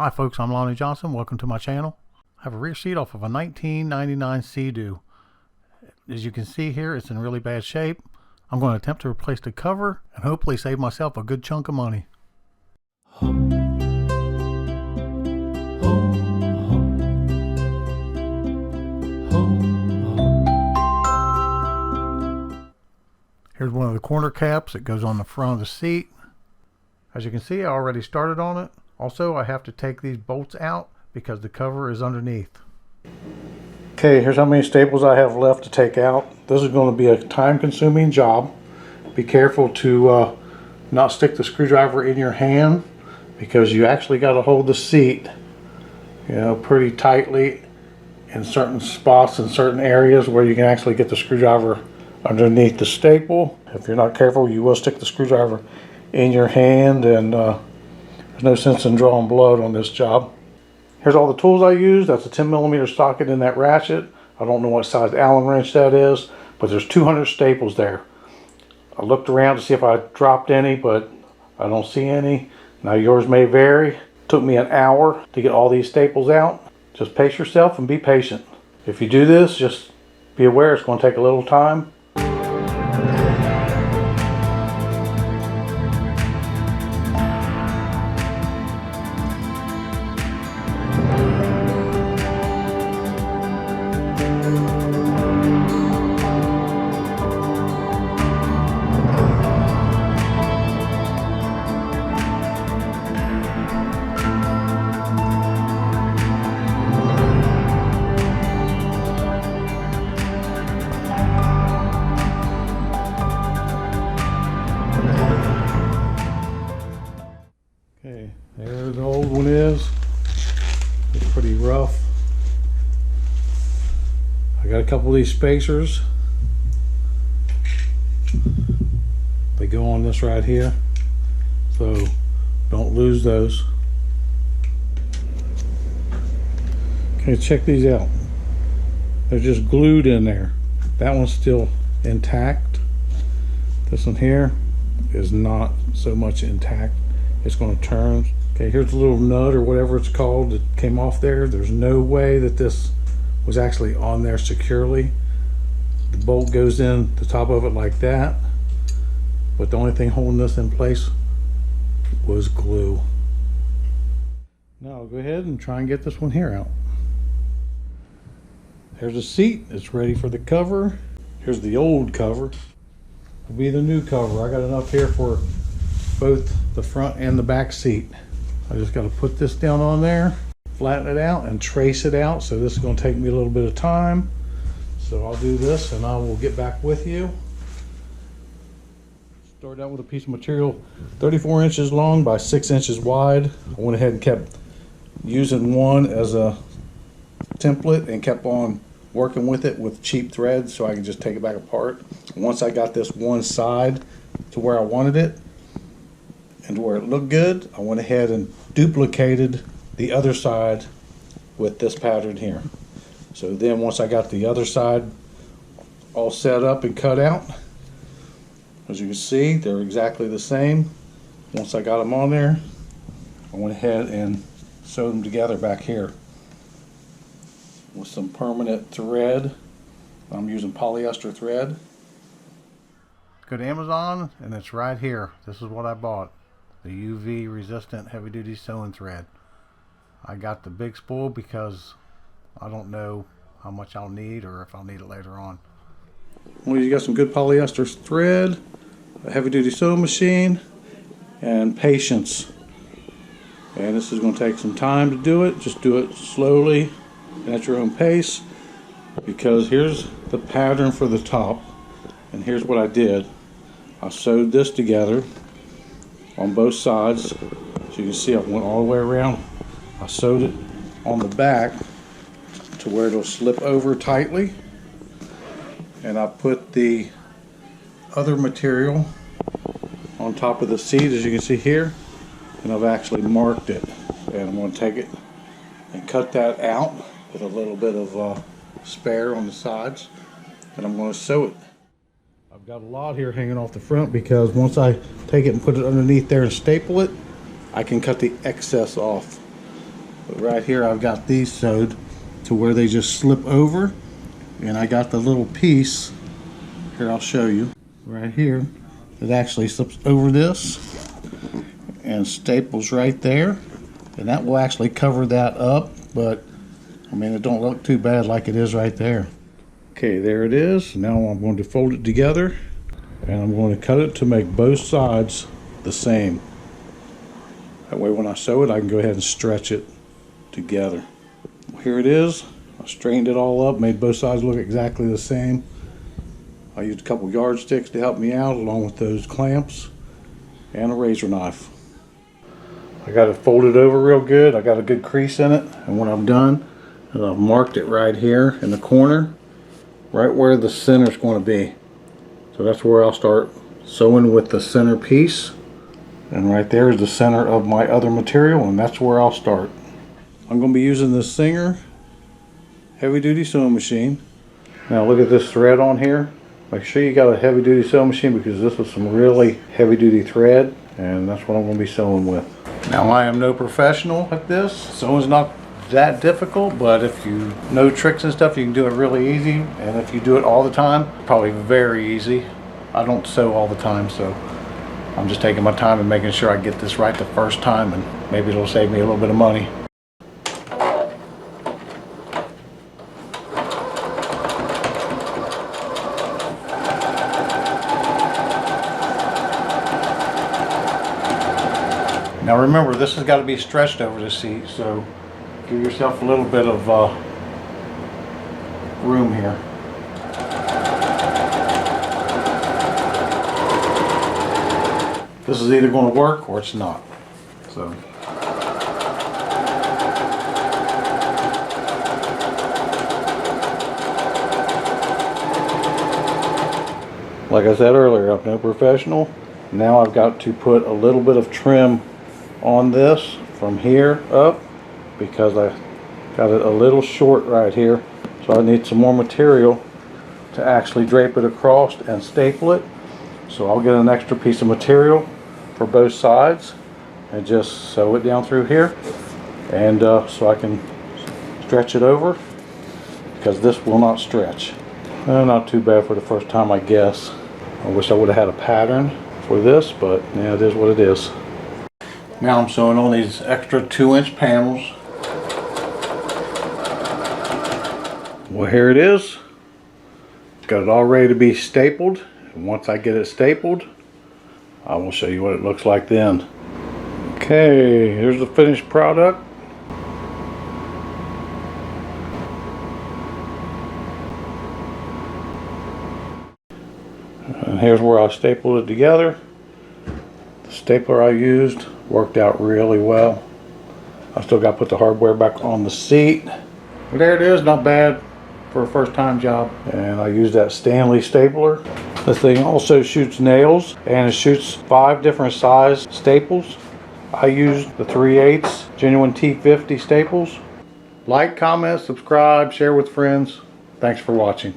Hi folks, I'm Lonnie Johnson. Welcome to my channel. I have a rear seat off of a 1999 Sea-Doo. As you can see here, it's in really bad shape. I'm going to attempt to replace the cover and hopefully save myself a good chunk of money. Here's one of the corner caps that goes on the front of the seat. As you can see, I already started on it. Also, I have to take these bolts out because the cover is underneath. Okay, here's how many staples I have left to take out. This is going to be a time-consuming job. Be careful to not stick the screwdriver in your hand, because you actually got to hold the seat, pretty tightly in certain spots in certain areas where you can actually get the screwdriver underneath the staple. If you're not careful, you will stick the screwdriver in your hand, and there's no sense in drawing blood on this job. Here's all the tools I use. That's a 10mm socket in that ratchet. I don't know what size Allen wrench that is, but there's 200 staples there. I looked around to see if I dropped any, but I don't see any. Now yours may vary. It took me an hour to get all these staples out. Just pace yourself and be patient. If you do this, just be aware it's going to take a little time. Okay, there the old one is. It's pretty rough. I got a couple of these spacers. They go on this right here, so don't lose those. Okay, check these out. They're just glued in there. That one's still intact. This one here is not so much intact. It's going to turn. Okay, here's a little nut or whatever it's called that came off there. There's no way that this was actually on there securely. The bolt goes in the top of it like that, but the only thing holding this in place was glue. Now I'll go ahead and try and get this one here out. Here's the seat. It's ready for the cover. Here's the old cover. Will be the new cover. I got enough here for both the front and the back seat. I just got to put this down on there, flatten it out, and trace it out. So this is going to take me a little bit of time. So I'll do this and I will get back with you. Start out with a piece of material 34 inches long by 6 inches wide. I went ahead and kept using one as a template and kept on working with it with cheap thread so I can just take it back apart. Once I got this one side to where I wanted it and where it looked good, I went ahead and duplicated the other side with this pattern here. So then once I got the other side all set up and cut out, as you can see, they're exactly the same. Once I got them on there, I went ahead and sewed them together back here with some permanent thread. I'm using polyester thread. Go to Amazon and it's right here. This is what I bought. The UV resistant heavy duty sewing thread. I got the big spool because I don't know how much I'll need or if I'll need it later on. Well, you got some good polyester thread, a heavy duty sewing machine, and patience. And this is going to take some time to do it. Just do it slowly and at your own pace, because here's the pattern for the top, and here's what I did. I sewed this together on both sides. So you can see I went all the way around. I sewed it on the back to where it'll slip over tightly, and I put the other material on top of the seat, as you can see here, and I've actually marked it, and I'm going to take it and cut that out with a little bit of spare on the sides, and I'm going to sew it. I've got a lot here hanging off the front because once I take it and put it underneath there and staple it, I can cut the excess off. But right here I've got these sewed to where they just slip over, and I got the little piece here, I'll show you right here, it actually slips over this and staples right there, and that will actually cover that up, but I mean, it don't look too bad like it is right there. Okay, there it is. Now I'm going to fold it together, and I'm going to cut it to make both sides the same. That way when I sew it, I can go ahead and stretch it together. Here it is. I straightened it all up, made both sides look exactly the same. I used a couple yardsticks to help me out, along with those clamps and a razor knife. I got it folded over real good. I got a good crease in it, and when I'm done, I've marked it right here in the corner, right where the center is going to be. So that's where I'll start sewing with the center piece, and right there is the center of my other material, and that's where I'll start. I'm going to be using the Singer heavy duty sewing machine. Now look at this thread on here. Make sure you got a heavy duty sewing machine, because this was some really heavy duty thread, and that's what I'm going to be sewing with. Now I am no professional at this. Sewing's not that difficult, but if you know tricks and stuff, you can do it really easy, and if you do it all the time, probably very easy. I don't sew all the time, so I'm just taking my time and making sure I get this right the first time, and maybe it'll save me a little bit of money. Now remember, this has got to be stretched over the seat, so give yourself a little bit of room here. This is either going to work or it's not. So like I said earlier, I'm no professional. Now I've got to put a little bit of trim on this from here up, because I got it a little short right here, so I need some more material to actually drape it across and staple it. So I'll get an extra piece of material for both sides and just sew it down through here, and so I can stretch it over, because this will not stretch. Not too bad for the first time, I guess. I wish I would have had a pattern for this, but yeah, it is what it is. Now I'm sewing on these extra 2-inch panels. Well, here it is. Got it all ready to be stapled, and once I get it stapled, I will show you what it looks like then. Okay, here's the finished product. And here's where I stapled it together. The stapler I used worked out really well. I still got to put the hardware back on the seat. But there it is, not bad for a first time job. And I used that Stanley stapler. This thing also shoots nails, and it shoots 5 different size staples. I used the 3/8 genuine T50 staples. Like, comment, subscribe, share with friends. Thanks for watching.